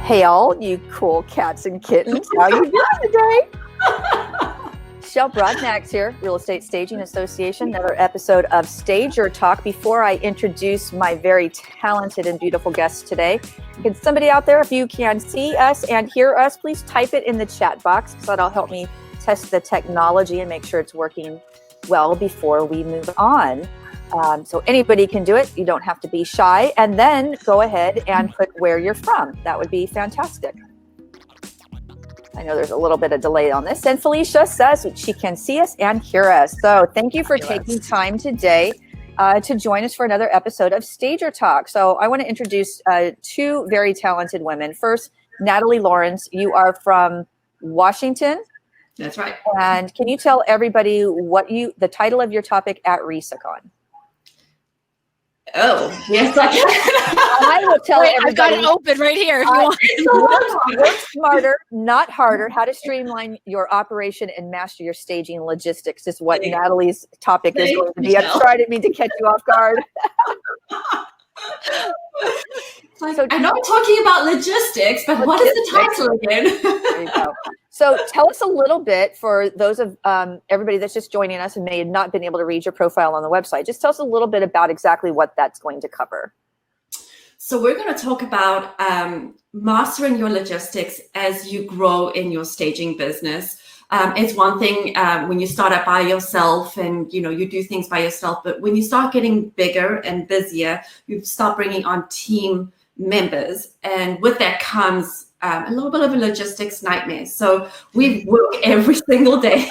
Hail, you cool cats and kittens. How you doing today? Shell Brodnax here, Real Estate Staging Association, another episode of Stage Your Talk. Before I introduce my very talented and beautiful guest today, can somebody out there, if you can see us and hear us, please type it in the chat box, because that'll help me test the technology and make sure it's working well before we move on. So anybody can do it. You don't have to be shy. And then go ahead and put where you're from. That would be fantastic. I know there's a little bit of delay on this. And Felicia says she can see us and hear us. So thank you for taking time today to join us for another episode of Stage Your Talk. So I want to introduce two very talented women. First, Natalie Lorenz. You are from Washington. That's right. And can you tell everybody the title of your topic at RESACON? Oh, yes, I can. I will tell everybody. I've got it open right here. If you want. Work smarter, not harder. How to streamline your operation and master your staging logistics is what Natalie's topic is going to be. I'm sorry, I didn't mean to catch you off guard. So, I'm not talking about logistics, but what is the title again? There you go. So tell us a little bit, for those of everybody that's just joining us and may have not been able to read your profile on the website, just tell us a little bit about exactly what that's going to cover. So we're going to talk about mastering your logistics as you grow in your staging business. It's one thing when you start out by yourself and you do things by yourself, but when you start getting bigger and busier, you start bringing on team members, and with that comes a little bit of a logistics nightmare. So we work every single day.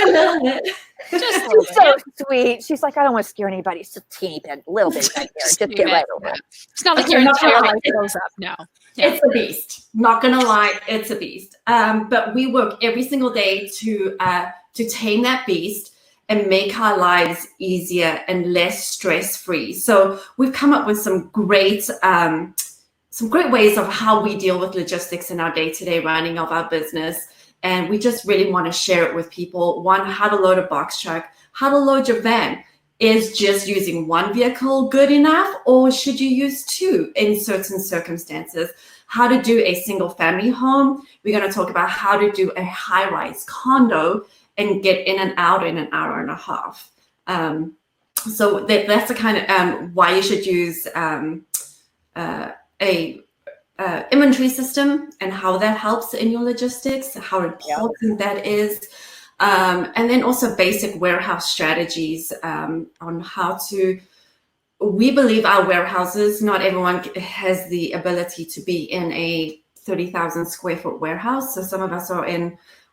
A little bit. Just so sweet. She's like, I don't want to scare anybody. It's a teeny bit, a little bit right there. Just get right over it. It's not like your entire life goes up. No. Yeah. It's a beast. Not gonna lie, it's a beast. But we work every single day to tame that beast and make our lives easier and less stress-free. So we've come up with some great ways of how we deal with logistics in our day-to-day running of our business. And we just really want to share it with people. One, how to load a box truck, how to load your van. Is just using one vehicle good enough, or should you use two in certain circumstances? How to do a single family home. We're going to talk about how to do a high-rise condo and get in and out in an hour and a half. So that's the kind of why you should use a inventory system and how that helps in your logistics, how important that is. And then also basic warehouse strategies on how to, we believe our warehouses, not everyone has the ability to be in a 30,000 square foot warehouse. So some of us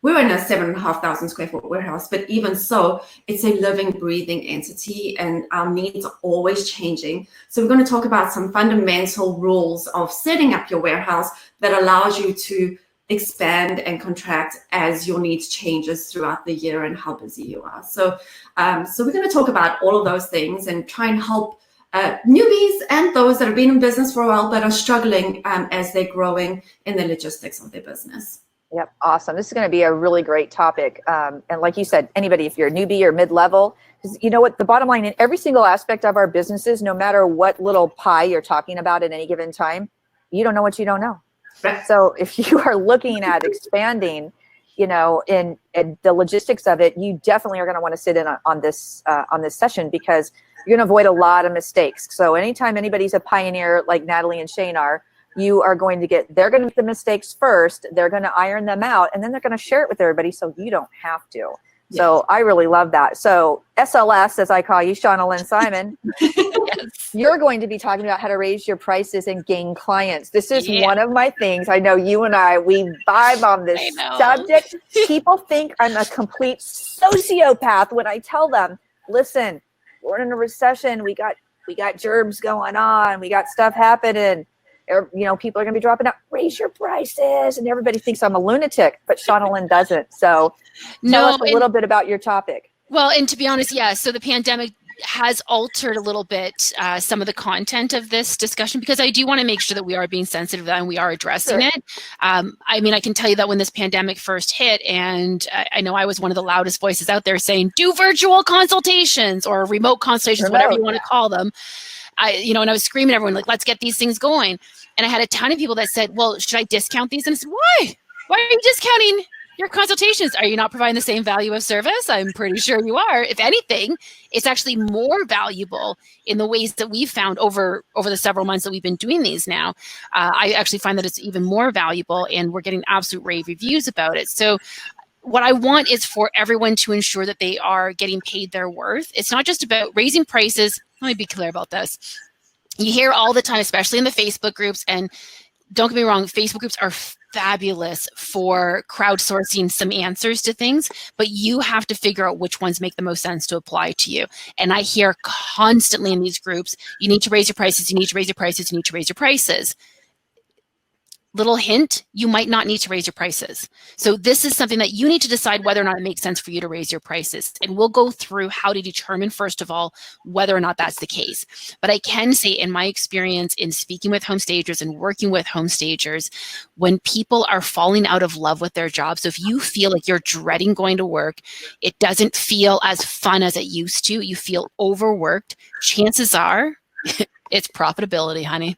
we're in a 7,500 square foot warehouse, but even so, it's a living, breathing entity, and our needs are always changing. So we're going to talk about some fundamental rules of setting up your warehouse that allows you to expand and contract as your needs changes throughout the year and how busy you are. So we're going to talk about all of those things and try and help newbies and those that have been in business for a while but are struggling as they're growing in the logistics of their business. Yep. Awesome. This is going to be a really great topic. And like you said, anybody, if you're a newbie or mid-level, because you know what, the bottom line in every single aspect of our businesses, no matter what little pie you're talking about at any given time, you don't know what you don't know. Right. So if you are looking at expanding, in the logistics of it, you definitely are going to want to sit in on this session, because you're going to avoid a lot of mistakes. So anytime anybody's a pioneer like Natalie and Shauna are, they're going to get the mistakes first, they're going to iron them out, and then they're going to share it with everybody so you don't have to. Yes. So I really love that. So SLS, as I call you, Shauna Lynn Simon, yes. You're going to be talking about how to raise your prices and gain clients. This is one of my things. I know you and we vibe on this subject. People think I'm a complete sociopath when I tell them, listen, we're in a recession. We got gerbs going on. We got stuff happening. People are going to be dropping out. Raise your prices, and everybody thinks I'm a lunatic, but Shauna Lynn doesn't. So, tell us a little bit about your topic. Well, and to be honest, so the pandemic has altered a little bit some of the content of this discussion, because I do want to make sure that we are being sensitive and we are addressing it. I can tell you that when this pandemic first hit, and I know I was one of the loudest voices out there saying, do virtual consultations or remote consultations, whatever you want to call them. and I was screaming at everyone, like, let's get these things going. And I had a ton of people that said, well, should I discount these? And I said, why? Why are you discounting your consultations? Are you not providing the same value of service? I'm pretty sure you are. If anything, it's actually more valuable in the ways that we've found over the several months that we've been doing these now. I actually find that it's even more valuable, and we're getting absolute rave reviews about it. So what I want is for everyone to ensure that they are getting paid their worth. It's not just about raising prices. Let me be clear about this. You hear all the time, especially in the Facebook groups, and don't get me wrong, Facebook groups are fabulous for crowdsourcing some answers to things, but you have to figure out which ones make the most sense to apply to you. And I hear constantly in these groups, you need to raise your prices, you need to raise your prices, you need to raise your prices. Little hint, you might not need to raise your prices. So this is something that you need to decide whether or not it makes sense for you to raise your prices. And we'll go through how to determine, first of all, whether or not that's the case. But I can say in my experience in speaking with home stagers and working with home stagers, when people are falling out of love with their job, so if you feel like you're dreading going to work, it doesn't feel as fun as it used to, you feel overworked, chances are, it's profitability, honey.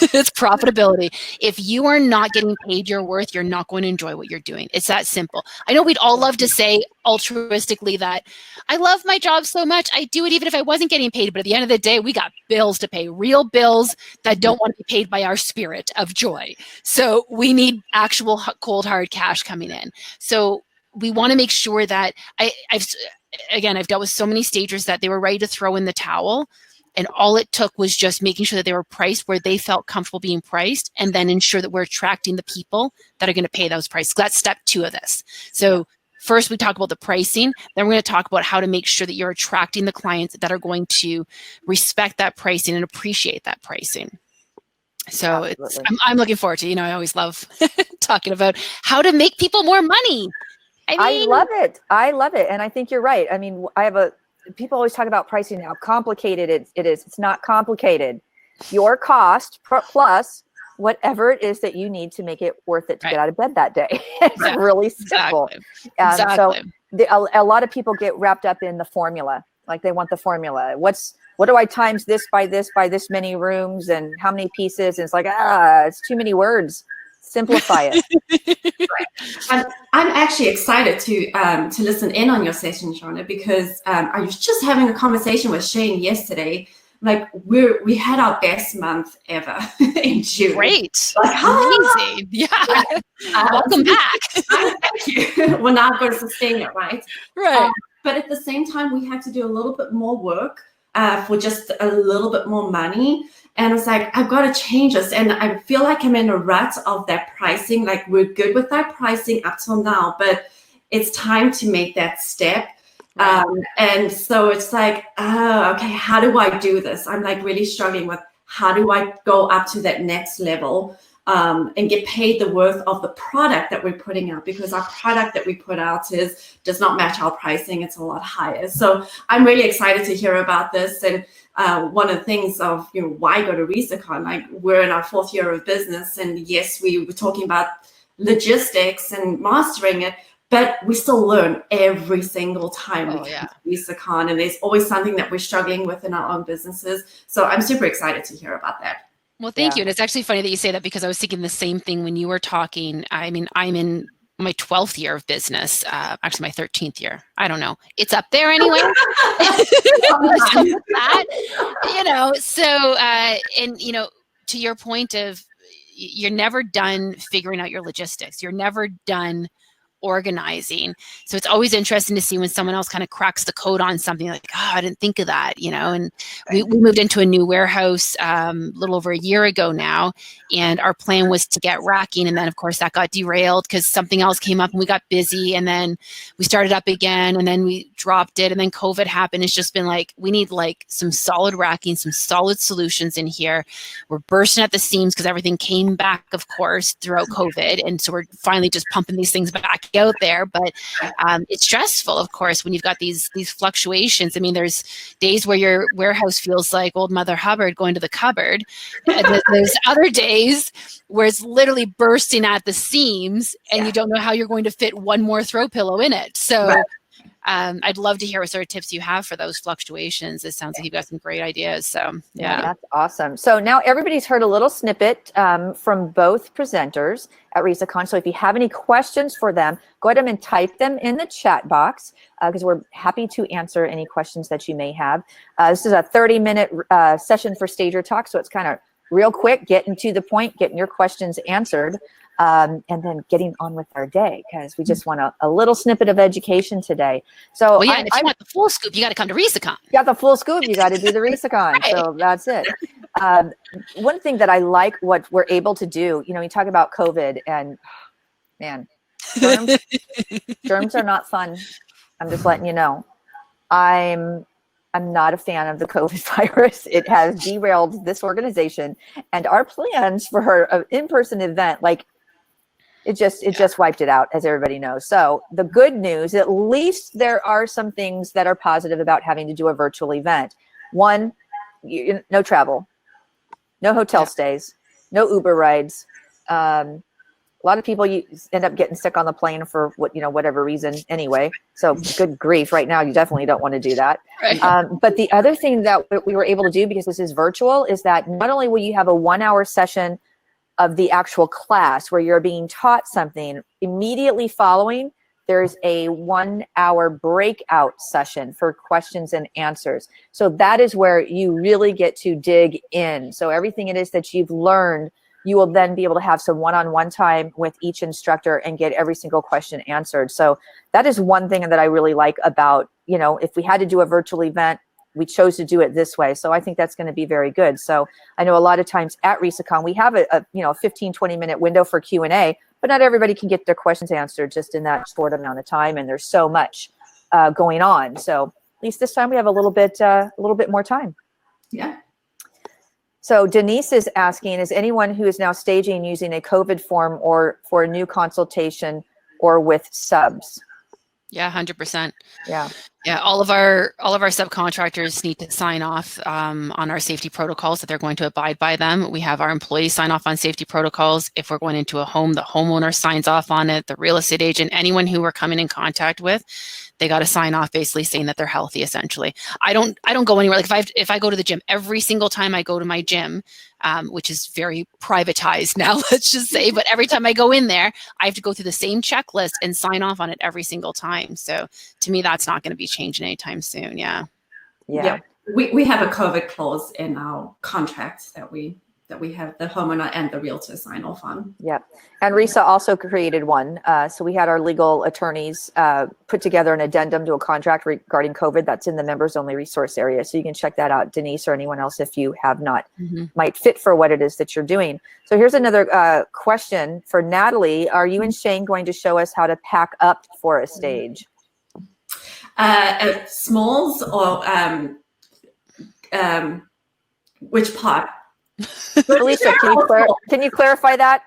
It's profitability. If you are not getting paid your worth, you're not going to enjoy what you're doing. It's that simple. I know we'd all love to say altruistically that I love my job so much, I do it even if I wasn't getting paid. But at the end of the day, we got bills to pay, real bills that don't want to be paid by our spirit of joy. So we need actual cold, hard cash coming in. So we want to make sure that I've dealt with so many stagers that they were ready to throw in the towel. And all it took was just making sure that they were priced where they felt comfortable being priced, and then ensure that we're attracting the people that are going to pay those prices. That's step 2 of this. So first we talk about the pricing, then we're going to talk about how to make sure that you're attracting the clients that are going to respect that pricing and appreciate that pricing. So I'm looking forward to, I always love talking about how to make people more money. I love it. I love it. And I think you're right. I mean, people always talk about pricing, how complicated it is. It's not complicated. Your cost plus whatever it is that you need to make it worth it to get out of bed that day. It's really simple. Exactly. So a lot of people get wrapped up in the formula. Like they want the formula. What do I times this by this many rooms and how many pieces? And it's like, it's too many words. Simplify it. I'm actually excited to listen in on your session, Shauna, because I was just having a conversation with Shane yesterday. Like we had our best month ever in June. Great, like, amazing, yeah. Welcome back. Thank you. We're not going to sustain it, right? Right. But at the same time, we had to do a little bit more work for just a little bit more money. And I was like, I've got to change this. And I feel like I'm in a rut of that pricing. Like we're good with that pricing up till now, but it's time to make that step. And so it's like, okay, how do I do this? I'm like really struggling with how do I go up to that next level and get paid the worth of the product that we're putting out, because our product that we put out does not match our pricing. It's a lot higher. So I'm really excited to hear about this. And one of the things of, why go to RESACON? Like we're in our 4th year of business, and yes, we were talking about logistics and mastering it, but we still learn every single time we come to RESACON, and there's always something that we're struggling with in our own businesses. So I'm super excited to hear about that. Well, thank you. And it's actually funny that you say that, because I was thinking the same thing when you were talking. I mean, I'm in my 12th year of business, actually my 13th year. I don't know. It's up there anyway. To your point of, you're never done figuring out your logistics. You're never done organizing. So it's always interesting to see when someone else kind of cracks the code on something, like, I didn't think of that, and we moved into a new warehouse a little over a year ago now, and our plan was to get racking, and then of course that got derailed because something else came up and we got busy, and then we started up again, and then we dropped it, and then COVID happened. It's just been like, we need like some solid racking, some solid solutions in here. We're bursting at the seams because everything came back, of course, throughout COVID, and so we're finally just pumping these things back out there. But it's stressful, of course, when you've got these fluctuations. I mean, there's days where your warehouse feels like old Mother Hubbard going to the cupboard. There's other days where it's literally bursting at the seams, and you don't know how you're going to fit one more throw pillow in it. So I'd love to hear what sort of tips you have for those fluctuations. It sounds like you've got some great ideas. So yeah. That's awesome. So now everybody's heard a little snippet from both presenters at RESACON. So if you have any questions for them, go ahead and type them in the chat box because we're happy to answer any questions that you may have. This is a 30-minute session for Stager Talk, so it's kind of real quick, getting to the point, getting your questions answered, and then getting on with our day because we just want a little snippet of education today. So well, yeah, and if you want the full scoop, you got to come to RESACON. You got the full scoop, you got to do the RESACON. Right. So that's it. One thing that I like what we're able to do, you know, we talk about COVID and man, germs are not fun. I'm just letting you know. I'm not a fan of the COVID virus. It has derailed this organization and our plans for an in-person event. Like it just wiped it out, as everybody knows. So the good news, at least there are some things that are positive about having to do a virtual event. One, no travel, no hotel stays, no Uber rides. A lot of people end up getting sick on the plane for whatever reason anyway. So good grief, right now you definitely don't want to do that. Right. But the other thing that we were able to do, because this is virtual, is that not only will you have a 1-hour session of the actual class where you're being taught something, immediately following, there's a 1-hour breakout session for questions and answers. So that is where you really get to dig in. So everything it is that you've learned, you will then be able to have some one-on-one time with each instructor and get every single question answered. So that is one thing that I really like about, if we had to do a virtual event, we chose to do it this way. So I think that's going to be very good. So I know a lot of times at RESACON, we have a 15, 20-minute window for Q&A, but not everybody can get their questions answered just in that short amount of time. And there's so much going on. So at least this time we have a little bit more time. Yeah. So Denise is asking, is anyone who is now staging using a COVID form or for a new consultation or with subs? Yeah, 100%. Yeah. Yeah, all of our subcontractors need to sign off on our safety protocols that they're going to abide by them. We have our employees sign off on safety protocols. If we're going into a home, the homeowner signs off on it, the real estate agent, anyone who we're coming in contact with, they got to sign off basically saying that they're healthy, essentially. I don't go anywhere. Like if I go to the gym, every single time I go to my gym, which is very privatized now, let's just say, but every time I go in there, I have to go through the same checklist and sign off on it every single time. So to me, that's not going to be changing anytime soon. Yeah. We have a COVID clause in our contract that we have the homeowner and the realtor sign off on. Yeah. And RESA also created one. So we had our legal attorneys put together an addendum to a contract regarding COVID that's in the members only resource area. So you can check that out, Denise, or anyone else, if you have not, might fit for what it is that you're doing. So here's another question for Natalie. Are you and Shane going to show us how to pack up for a stage? Smalls or which part? Felicia, can you clarify that?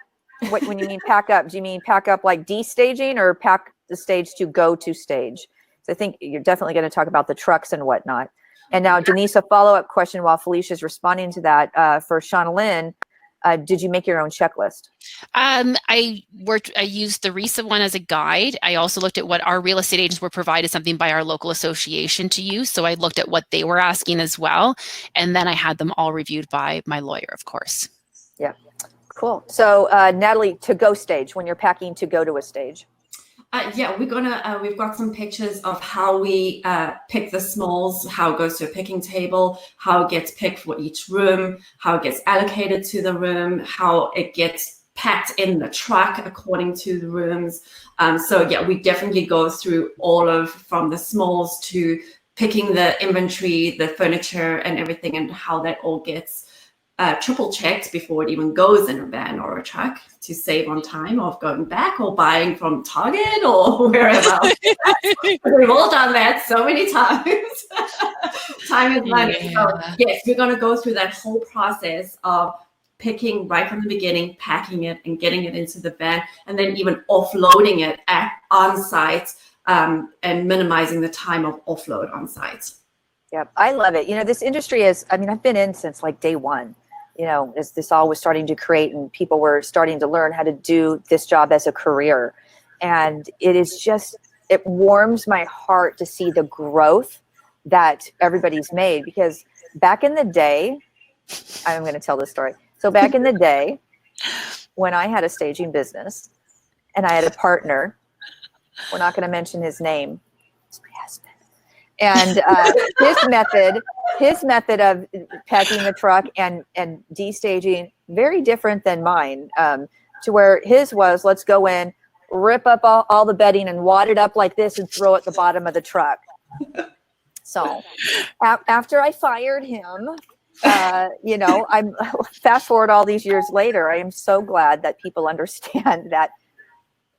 When you mean pack up, do you mean pack up like de-staging or pack the stage to go to stage? So I think you're definitely going to talk about the trucks and whatnot. And now, Denise, a follow-up question while Felicia's responding to that for Shauna Lynn. Did you make your own checklist? I used the RESA one as a guide. I also looked at what our real estate agents were provided something by our local association to use. So I looked at what they were asking as well. And then I had them all reviewed by my lawyer, of course. Yeah, cool. So Natalie, to go stage, when you're packing to go to a stage. Yeah, we've got some pictures of how we pick the smalls, how it goes to a picking table, how it gets picked for each room, how it gets allocated to the room, how it gets packed in the truck according to the rooms. So yeah, we definitely go through from the smalls to picking the inventory, the furniture and everything, and how that all gets triple checked before it even goes in a van or a truck to save on time of going back or buying from Target or wherever else. We've all done that so many times. Time is money. Yeah. So yes, we're going to go through that whole process of picking right from the beginning, packing it and getting it into the van, and then even offloading it on site and minimizing the time of offload on site. Yeah, I love it. This industry I've been in since like day one. As this all was starting to create and people were starting to learn how to do this job as a career. And it is just it warms my heart to see the growth that everybody's made, because back in the day, I'm going to tell this story. So back in the day, when I had a staging business and I had a partner, we're not going to mention his name, it's my husband, and his method of packing the truck and destaging, very different than mine, to where his was, let's go in, rip up all the bedding and wad it up like this and throw it at the bottom of the truck. So after I fired him, I'm fast forward all these years later, I am so glad that people understand that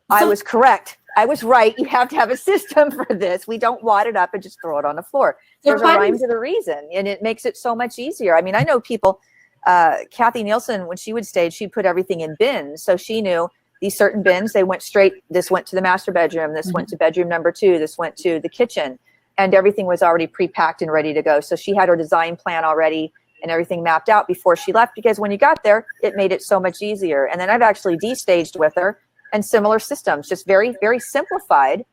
I was correct. I was right. You have to have a system for this. We don't wad it up and just throw it on the floor. There's a rhyme to the reason, and it makes it so much easier. I mean, I know people, Kathy Nielsen, when she would stage, she put everything in bins. So she knew these certain bins, they went straight, this went to the master bedroom, this went to bedroom number 2, this went to the kitchen, and everything was already pre-packed and ready to go. So she had her design plan already and everything mapped out before she left, because when you got there, it made it so much easier. And then I've actually destaged with her, and similar systems, just very, very simplified,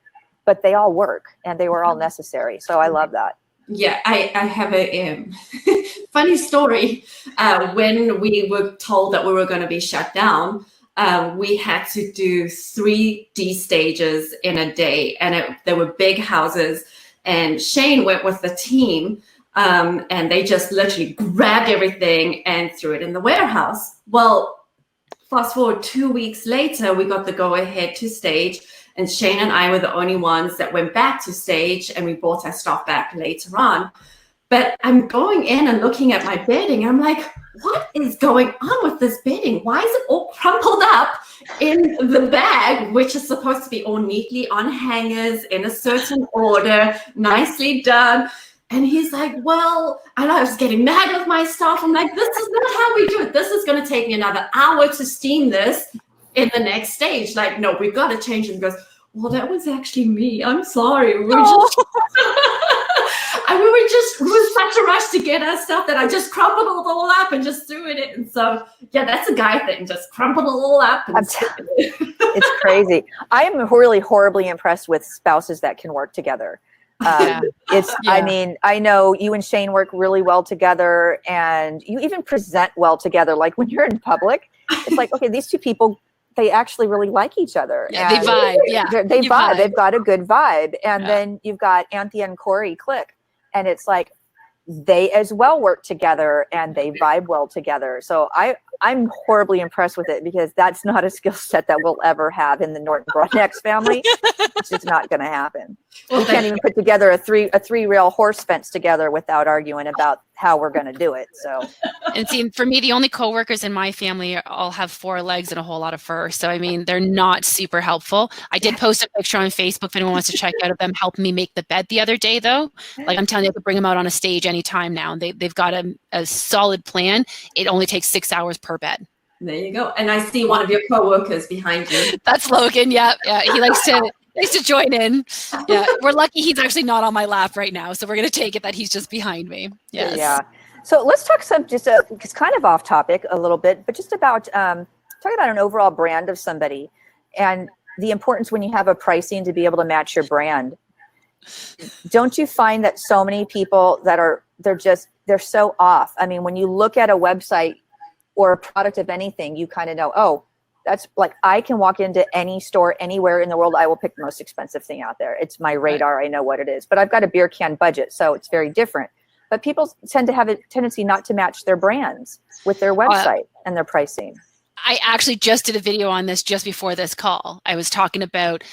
but they all work and they were all necessary. So I love that. Yeah, I have a funny story. When we were told that we were going to be shut down, we had to do 3 destages in a day, and there were big houses. And Shane went with the team, and they just literally grabbed everything and threw it in the warehouse. Well, fast forward 2 weeks later, we got the go-ahead to stage, and Shane and I were the only ones that went back to stage, and we brought our stuff back later on. But I'm going in and looking at my bedding, and I'm like, what is going on with this bedding? Why is it all crumpled up in the bag, which is supposed to be all neatly on hangers in a certain order, nicely done? And he's like, well, and I was getting mad with my staff. I'm like, this is not how we do it. This is going to take me another hour to steam this in the next stage. Like, no, we've got to change it. He goes, well, that was actually me. I'm sorry. We were just, and we were such a rush to get our stuff that I just crumpled it all up and just threw it in. And so, yeah, that's a guy thing. Just crumpled it all up. And it's crazy. I am really horribly impressed with spouses that can work together. I mean, I know you and Shane work really well together, and you even present well together. Like when you're in public, it's like, okay, these two people, they actually really like each other. Yeah, they vibe. Yeah, they vibe. They've got a good vibe. And then you've got Anthea and Corey click, and it's like they as well work together and they vibe well together. So I'm horribly impressed with it, because that's not a skill set that we'll ever have in the Norton Brodnax family. It's just not going to happen. We can't even put together a three rail horse fence together without arguing about how we're going to do it. So, and see, for me, the only coworkers in my family all have 4 legs and a whole lot of fur. So, I mean, they're not super helpful. I did post a picture on Facebook if anyone wants to check out of them helping me make the bed the other day, though. Like I'm telling you, I could bring them out on a stage anytime now. And they've got a solid plan. It only takes 6 hours per bed. There you go. And I see one of your coworkers behind you. That's Logan. Yeah. He likes to join in. Yeah, we're lucky he's actually not on my lap right now, so we're going to take it that he's just behind me. Yes. Yeah. So let's talk it's kind of off topic a little bit, but just about talk about an overall brand of somebody and the importance when you have a pricing to be able to match your brand. Don't you find that so many people that they're so off? I mean, when you look at a website or a product of anything, you kind of know, oh, that's like, I can walk into any store anywhere in the world. I will pick the most expensive thing out there. It's my radar. I know what it is, but I've got a beer can budget, so it's very different. But people tend to have a tendency not to match their brands with their website and their pricing. I actually just did a video on this just before this call. I was talking about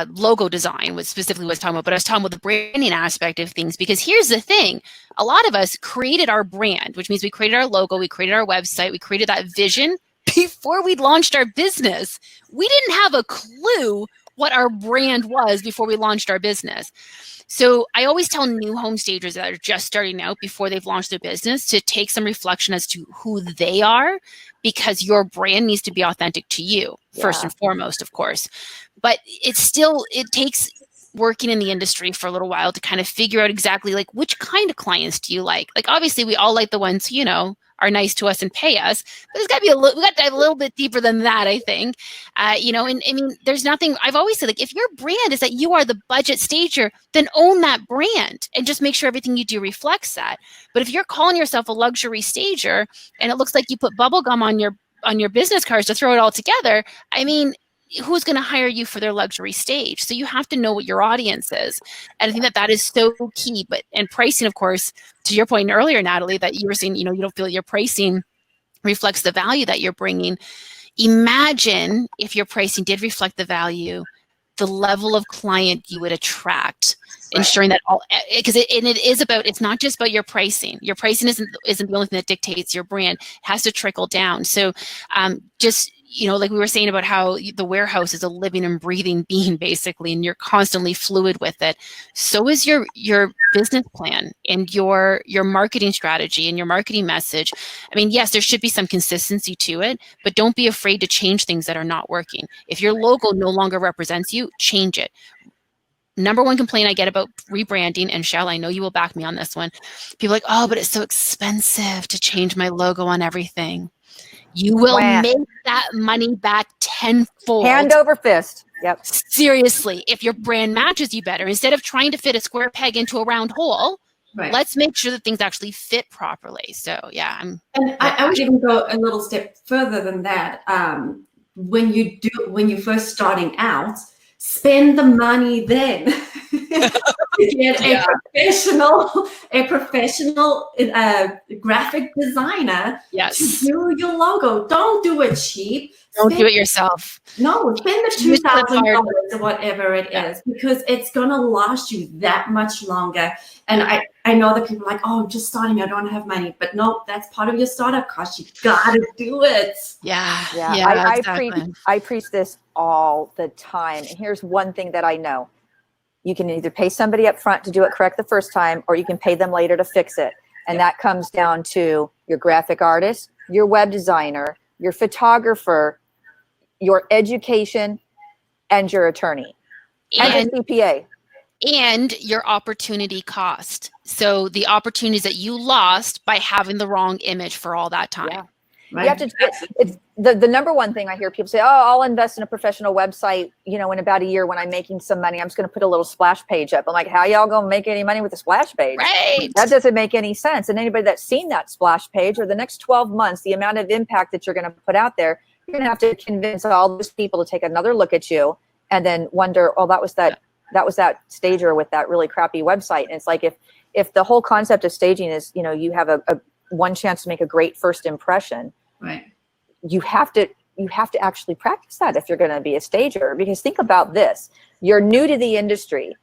logo design, was specifically what I was talking about, but I was talking about the branding aspect of things, because here's the thing. A lot of us created our brand, which means we created our logo, we created our website, we created that vision before we launched our business. We didn't have a clue what our brand was before we launched our business. So I always tell new home stagers that are just starting out before they've launched their business to take some reflection as to who they are, because your brand needs to be authentic to you, first and foremost, of course. But it takes working in the industry for a little while to kind of figure out exactly like which kind of clients do you like. Like obviously we all like the ones, are nice to us and pay us. But there's got to be we got to dive a little bit deeper than that, I think. You know, and I mean, there's nothing, I've always said, like, if your brand is that you are the budget stager, then own that brand and just make sure everything you do reflects that. But if you're calling yourself a luxury stager and it looks like you put bubble gum on your business cards to throw it all together, I mean, who's going to hire you for their luxury stage? So you have to know what your audience is. And I think that is so key. And pricing, of course, to your point earlier, Natalie, that you were saying, you know, you don't feel your pricing reflects the value that you're bringing. Imagine if your pricing did reflect the value, the level of client you would attract, ensuring that all, because it is about, it's not just about your pricing. Your pricing isn't the only thing that dictates your brand. It has to trickle down. So just, you know, like we were saying about how the warehouse is a living and breathing being, basically, and you're constantly fluid with it. So is your business plan and your marketing strategy and your marketing message. I mean, yes, there should be some consistency to it, but don't be afraid to change things that are not working. If your logo no longer represents you, change it. Number one complaint I get about rebranding, and Shell, I know you will back me on this one. People are like, oh, but it's so expensive to change my logo on everything. You will make that money back tenfold. Hand over fist. Yep. Seriously, if your brand matches you better, instead of trying to fit a square peg into a round hole, let's make sure that things actually fit properly. So yeah, I would even go a little step further than that. When you're first starting out, spend the money then. Get a professional graphic designer to do your logo. Don't do it cheap. Don't do it yourself. No, spend the $2,000 or whatever it is, because it's gonna last you that much longer. And I know that people are like, oh, I'm just starting, I don't have money. But no, that's part of your startup cost. You gotta do it. Yeah. I preach this all the time. And here's one thing that I know. You can either pay somebody up front to do it correct the first time, or you can pay them later to fix it. And that comes down to your graphic artist, your web designer, your photographer, your education, and your attorney, and your CPA. And your opportunity cost. So the opportunities that you lost by having the wrong image for all that time. Yeah. Right. You have to, it's the number one thing I hear people say, oh, I'll invest in a professional website, you know, in about a year when I'm making some money, I'm just going to put a little splash page up. I'm like, how y'all going to make any money with a splash page? Right. That doesn't make any sense. And anybody that's seen that splash page, or the next 12 months, the amount of impact that you're going to put out there, you're going to have to convince all those people to take another look at you and then wonder, oh, that was that stager with that really crappy website. And it's like, if the whole concept of staging is, you know, you have a one chance to make a great first impression, right? You have to actually practice that if you're going to be a stager. Because think about this: you're new to the industry.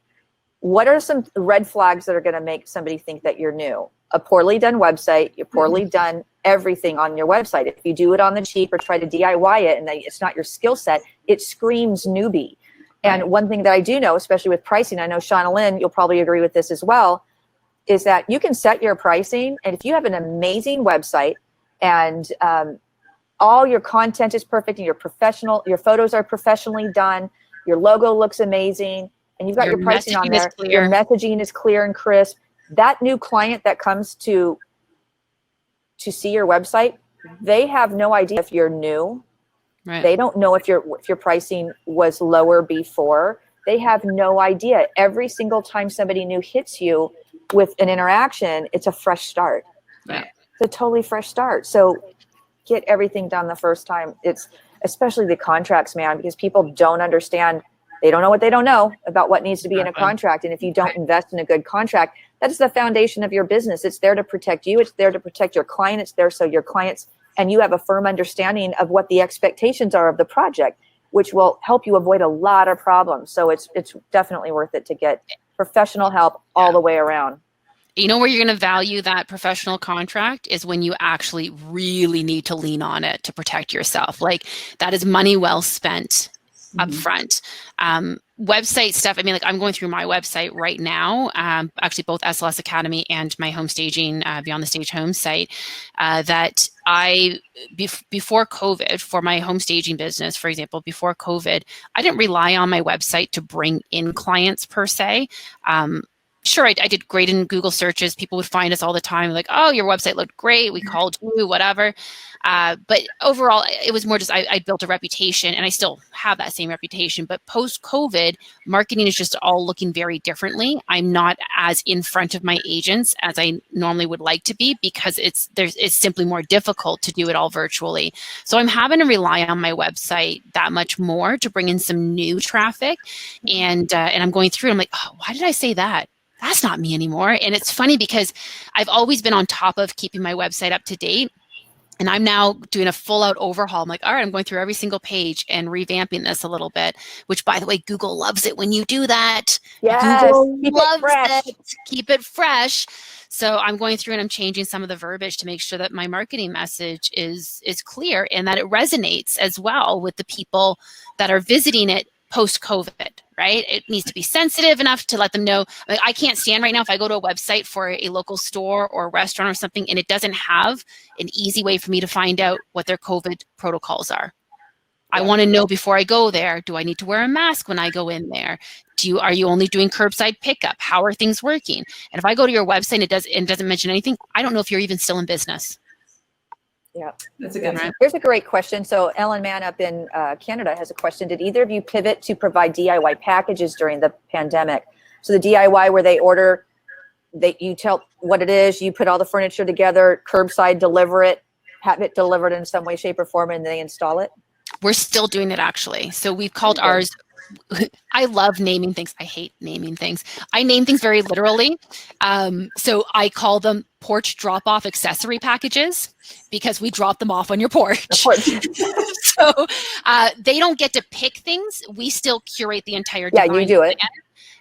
What are some red flags that are going to make somebody think that you're new? A poorly done website, you're poorly done everything on your website. If you do it on the cheap or try to DIY it and it's not your skill set, it screams newbie. And one thing that I do know, especially with pricing, I know Shauna Lynn, you'll probably agree with this as well, is that you can set your pricing, and if you have an amazing website and all your content is perfect and your photos are professionally done, your logo looks amazing, and you've got your pricing on there, your messaging is clear and crisp, that new client that comes to see your website, they have no idea if you're new. Right. They don't know if your pricing was lower before. They have no idea. Every single time somebody new hits you with an interaction, it's a fresh start. Right. It's a totally fresh start. So get everything done the first time. It's especially the contracts, man, because people don't understand. They don't know what they don't know about what needs to be in a contract. And if you don't invest in a good contract, that is the foundation of your business. It's there to protect you. It's there to protect your client. It's there so your clients and you have a firm understanding of what the expectations are of the project, which will help you avoid a lot of problems. So it's definitely worth it to get professional help all the way around. You know where you're going to value that professional contract is when you actually really need to lean on it to protect yourself. Like, that is money well spent up front. Website stuff. I mean, like, I'm going through my website right now, actually both SLS Academy and my home staging, Beyond the Stage Home site, that before COVID, for my home staging business, for example, before COVID, I didn't rely on my website to bring in clients per se. sure, I did great in Google searches. People would find us all the time, like, oh, your website looked great. We called you, whatever. But overall, it was more just I built a reputation, and I still have that same reputation. But post-COVID, marketing is just all looking very differently. I'm not as in front of my agents as I normally would like to be, because it's simply more difficult to do it all virtually. So I'm having to rely on my website that much more to bring in some new traffic. And I'm going through, I'm like, oh, why did I say that? That's not me anymore. And it's funny because I've always been on top of keeping my website up to date. And I'm now doing a full out overhaul. I'm like, all right, I'm going through every single page and revamping this a little bit, which, by the way, Google loves it when you do that. Yes, Google keep loves it fresh. it. Keep it fresh. So I'm going through and I'm changing some of the verbiage to make sure that my marketing message is clear and that it resonates as well with the people that are visiting it post-COVID, right? It needs to be sensitive enough to let them know. Like, I can't stand right now if I go to a website for a local store or a restaurant or something and it doesn't have an easy way for me to find out what their COVID protocols are. I want to know before I go there, do I need to wear a mask when I go in there? Are you only doing curbside pickup? How are things working? And if I go to your website and it doesn't mention anything, I don't know if you're even still in business. Yeah, That's a good one. Here's a great question. So Ellen Mann up in Canada has a question. Did either of you pivot to provide DIY packages during the pandemic? So the DIY where they order, you tell what it is, you put all the furniture together, curbside deliver it, have it delivered in some way, shape, or form, and they install it? We're still doing it, actually. So we've called ours, I love naming things. I hate naming things. I name things very literally. So I call them porch drop-off accessory packages because we drop them off on your porch. So they don't get to pick things. We still curate the entire design. Yeah, you do it.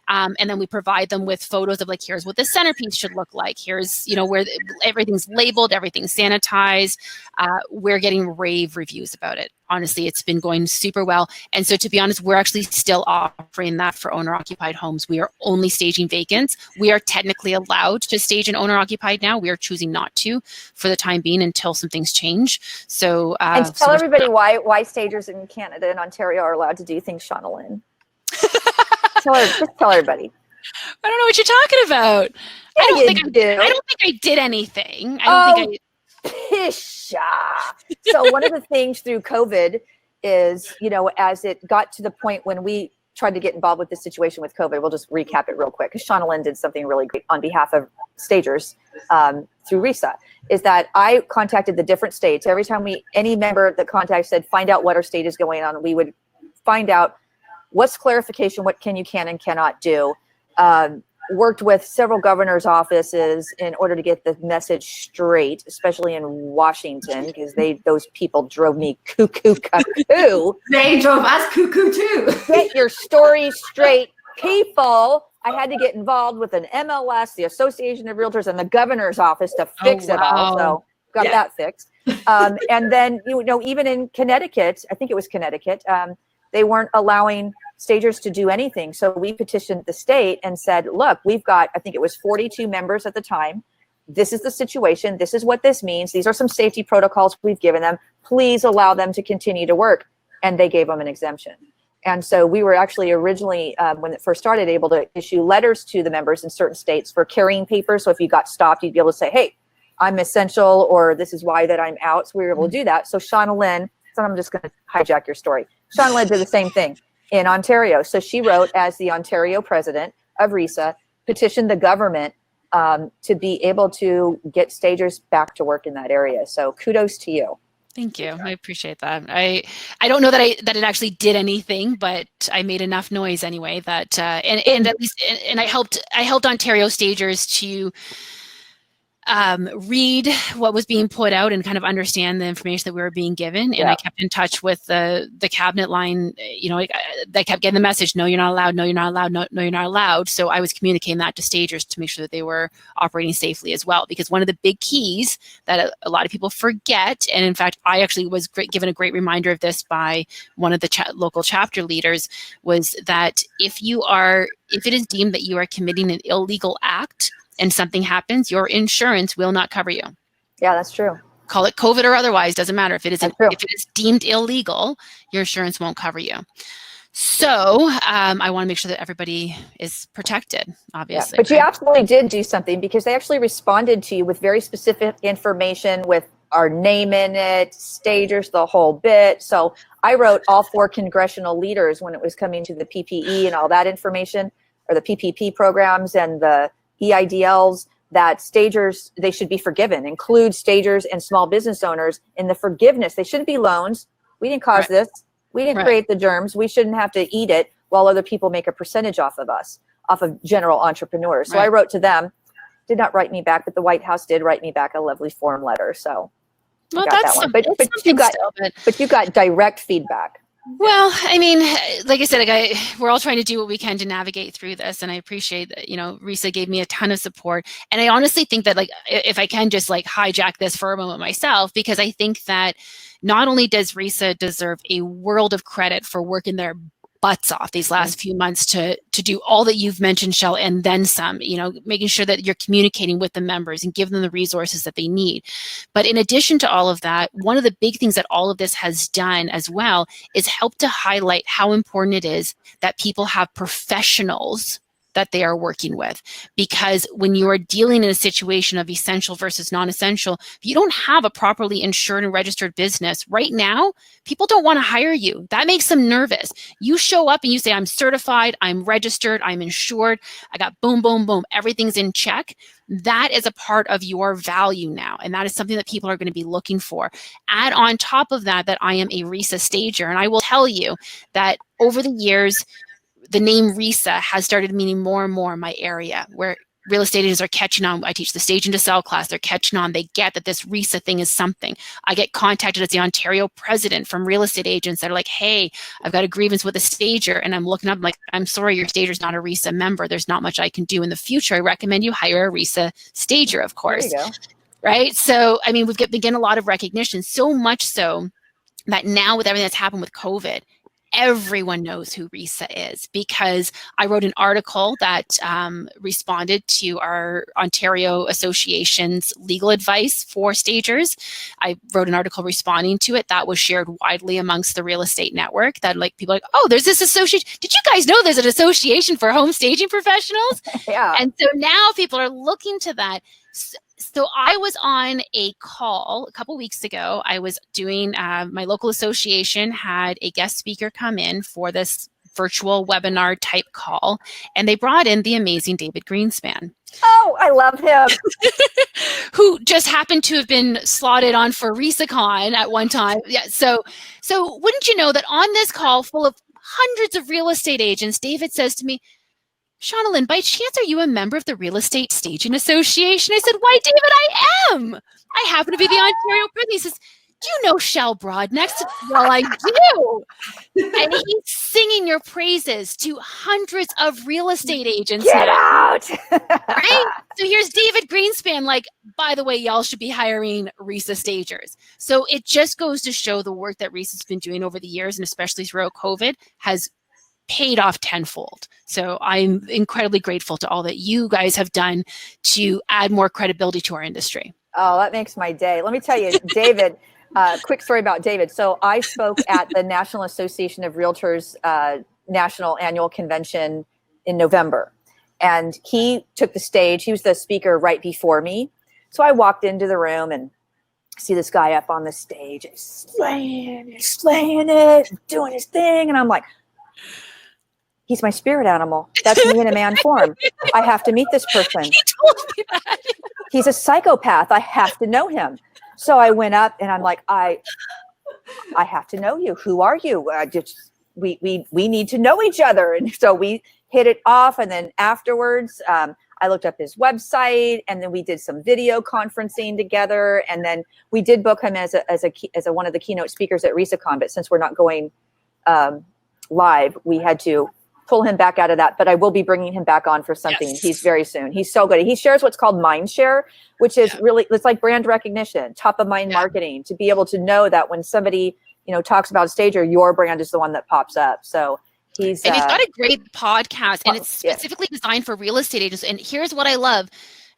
And then we provide them with photos of, like, here's what the centerpiece should look like. Here's, where everything's labeled, everything's sanitized. We're getting rave reviews about it. Honestly, it's been going super well. And so, to be honest, we're actually still offering that for owner-occupied homes. We are only staging vacants. We are technically allowed to stage an owner-occupied now. We are choosing not to for the time being until some things change. So, and tell everybody why stagers in Canada and Ontario are allowed to do things, Shauna Lynn. Just tell everybody. I don't know what you're talking about. Yeah, I don't think I did anything. Pisha. So one of the things through COVID is, as it got to the point when we tried to get involved with this situation with COVID, we'll just recap it real quick because Shauna Lynn did something really great on behalf of stagers through RESA, is that I contacted the different states. Every time any member that contacted said, find out what our state is going on, we would find out what's clarification, what you can and cannot do. Worked with several governors' offices in order to get the message straight, especially in Washington, because those people drove me cuckoo. They drove us cuckoo too. Get your story straight, people. I had to get involved with an MLS, the Association of Realtors, and the governor's office to fix it all. So got that fixed. And then, even in Connecticut, I think it was Connecticut, they weren't allowing stagers to do anything. So we petitioned the state and said, look, we've got, I think it was 42 members at the time. This is the situation. This is what this means. These are some safety protocols we've given them. Please allow them to continue to work. And they gave them an exemption. And so we were actually originally, when it first started, able to issue letters to the members in certain states for carrying papers. So if you got stopped, you'd be able to say, hey, I'm essential, or this is why that I'm out. So we were able to do that. So Shauna Lynn, so I'm just going to hijack your story. Shauna Lynn did the same thing in Ontario. So she wrote, as the Ontario president of RESA, petitioned the government to be able to get stagers back to work in that area. So kudos to you. Thank you. I appreciate that. I don't know that it actually did anything, but I made enough noise anyway that and at least and I helped Ontario stagers to read what was being put out and kind of understand the information that we were being given. And I kept in touch with the cabinet line, they kept getting the message, no, you're not allowed, no, you're not allowed, no, you're not allowed. So I was communicating that to stagers to make sure that they were operating safely as well. Because one of the big keys that a lot of people forget, and in fact, I actually was given a great reminder of this by one of the local chapter leaders, was that if it is deemed that you are committing an illegal act, and something happens, your insurance will not cover you. Yeah, that's true. Call it COVID or otherwise, doesn't matter. If it is deemed illegal, your insurance won't cover you. So I want to make sure that everybody is protected, obviously. Yeah, but you absolutely did do something, because they actually responded to you with very specific information with our name in it, stagers, the whole bit. So I wrote all 4 congressional leaders when it was coming to the PPE and all that information, or the PPP programs and the EIDLs, that stagers, they should be forgiven. Include stagers and small business owners in the forgiveness. They shouldn't be loans. We didn't cause this. We didn't create the germs. We shouldn't have to eat it while other people make a percentage off of us, off of general entrepreneurs. So I wrote to them, did not write me back, but the White House did write me back a lovely form letter. So well, got that one. But you got direct feedback. Well, I mean, like I said, we're all trying to do what we can to navigate through this, and I appreciate that. RESA gave me a ton of support, and I honestly think that, like, if I can just like hijack this for a moment myself, because I think that not only does RESA deserve a world of credit for working their butts off these last few months to do all that you've mentioned, Shell, and then some, making sure that you're communicating with the members and give them the resources that they need. But in addition to all of that, one of the big things that all of this has done as well is help to highlight how important it is that people have professionals that they are working with. Because when you are dealing in a situation of essential versus non-essential, if you don't have a properly insured and registered business right now, people don't want to hire you. That makes them nervous. You show up and you say, I'm certified, I'm registered, I'm insured, I got boom, boom, boom, everything's in check. That is a part of your value now. And that is something that people are going to be looking for. Add on top of that, that I am a RESA stager. And I will tell you that over the years, the name RESA has started meaning more and more in my area, where real estate agents are catching on. I teach the Stage and to Sell class. They're catching on. They get that this RESA thing is something. I get contacted as the Ontario president from real estate agents that are like, hey, I've got a grievance with a stager. And I'm looking up, I'm like, I'm sorry, your stager's not a RESA member. There's not much I can do in the future. I recommend you hire a RESA stager, of course. There you go. Right? So, I mean, we've been getting a lot of recognition, so much so that now with everything that's happened with COVID, everyone knows who RESA is, because I wrote an article that responded to our Ontario Association's legal advice for stagers. I wrote an article responding to it that was shared widely amongst the real estate network, that like people are like, oh, there's this association. Did you guys know there's an association for home staging professionals? Yeah. And so now people are looking to that. So I was on a call a couple weeks ago. I was doing, my local association had a guest speaker come in for this virtual webinar type call, and they brought in the amazing David Greenspan. Oh, I love him. Who just happened to have been slotted on for RESACON at one time. Yeah. So wouldn't you know that on this call full of hundreds of real estate agents, David says to me, Shauna Lynn, by chance, are you a member of the Real Estate Staging Association? I said, why, David, I am. I happen to be the Ontario president. He says, do you know Shell Brodnax? Well, I do. And he's singing your praises to hundreds of real estate agents. Get out. Right? So here's David Greenspan, like, by the way, y'all should be hiring RESA stagers. So it just goes to show the work that RESA's been doing over the years, and especially throughout COVID, has paid off tenfold. So I'm incredibly grateful to all that you guys have done to add more credibility to our industry. Oh, that makes my day. Let me tell you, David, quick story about David. So I spoke at the National Association of Realtors National Annual Convention in November. And he took the stage. He was the speaker right before me. So I walked into the room and see this guy up on the stage, slaying it, doing his thing. And I'm like, he's my spirit animal. That's me in a man form. I have to meet this person. He told me that. He's a psychopath. I have to know him. So I went up and I'm like, I have to know you. Who are you? We need to know each other. And so we hit it off. And then afterwards, I looked up his website, and then we did some video conferencing together. And then we did book him as a one of the keynote speakers at RESACON. But since we're not going live, we had to pull him back out of that, but I will be bringing him back on for something. Yes. He's very soon. He's so good. He shares what's called mind share, which is really, it's like brand recognition, top of mind marketing, to be able to know that when somebody, talks about a stager, your brand is the one that pops up. So he's got a great podcast, and it's specifically designed for real estate agents. And here's what I love.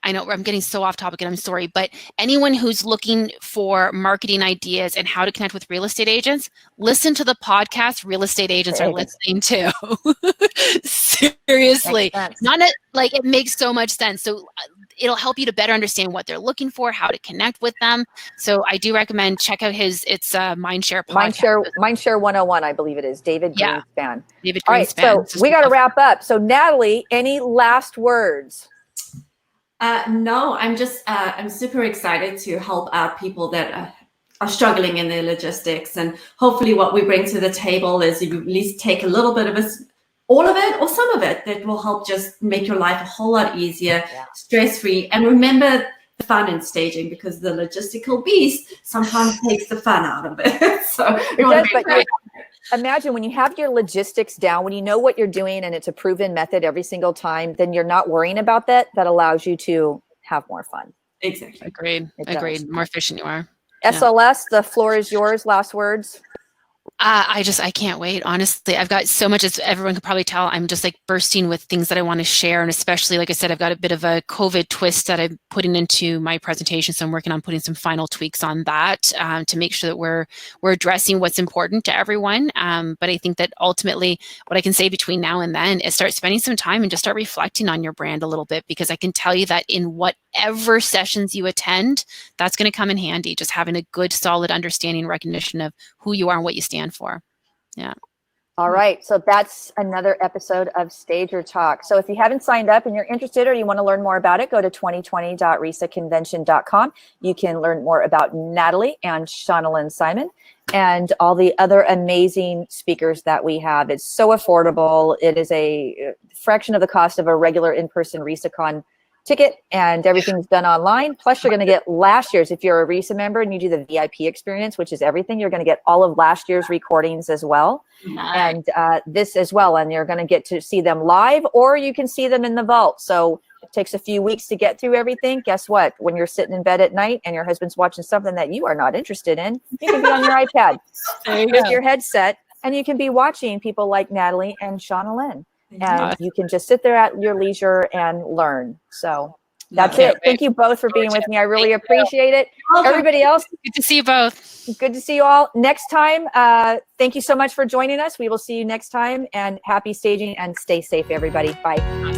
I know I'm getting so off topic and I'm sorry, but anyone who's looking for marketing ideas and how to connect with real estate agents, listen to the podcast real estate agents are listening to. Seriously. Like it makes so much sense. So it'll help you to better understand what they're looking for, how to connect with them. So I do recommend check out it's Mindshare podcast. Mindshare 101, I believe it is. David Greenspan. David Greenspan. All right, so we got to wrap up. So Natalie, any last words? No, I'm just, I'm super excited to help out people that are struggling in their logistics. And hopefully what we bring to the table is you at least take a little bit of all of it or some of it that will help just make your life a whole lot easier, stress-free. And remember the fun in staging, because the logistical beast sometimes takes the fun out of it. So imagine when you have your logistics down, when you know what you're doing and it's a proven method every single time, then you're not worrying about that. That allows you to have more fun. Exactly. Agreed. More efficient you are. SLS, the floor is yours. Last words. I can't wait. Honestly, I've got so much, as everyone could probably tell, I'm just like bursting with things that I want to share. And especially, like I said, I've got a bit of a COVID twist that I'm putting into my presentation. So I'm working on putting some final tweaks on that to make sure that we're addressing what's important to everyone. But I think that ultimately what I can say between now and then is start spending some time and just start reflecting on your brand a little bit, because I can tell you that in whatever sessions you attend, that's going to come in handy. Just having a good, solid understanding and recognition of who you are and what you stand for. Yeah. All right. So that's another episode of Stager Talk. So if you haven't signed up and you're interested or you want to learn more about it, go to 2020.resaconvention.com. You can learn more about Natalie and Shauna Lynn Simon and all the other amazing speakers that we have. It's so affordable. It is a fraction of the cost of a regular in-person RESACON ticket, and everything's done online. Plus, you're going to get last year's, if you're a RESA member and you do the VIP experience, which is everything, you're going to get all of last year's recordings as well. Nice. And this as well. And you're going to get to see them live, or you can see them in the vault. So it takes a few weeks to get through everything. Guess what? When you're sitting in bed at night and your husband's watching something that you are not interested in, you can be on your iPad with your headset, and you can be watching people like Natalie and Shauna Lynn. And you can just sit there at your leisure and learn. So that's it. Thank you both for being with me. I really appreciate it. Everybody else, good to see you both. Good to see you all. Next time, thank you so much for joining us. We will see you next time, and happy staging and stay safe, everybody. Bye.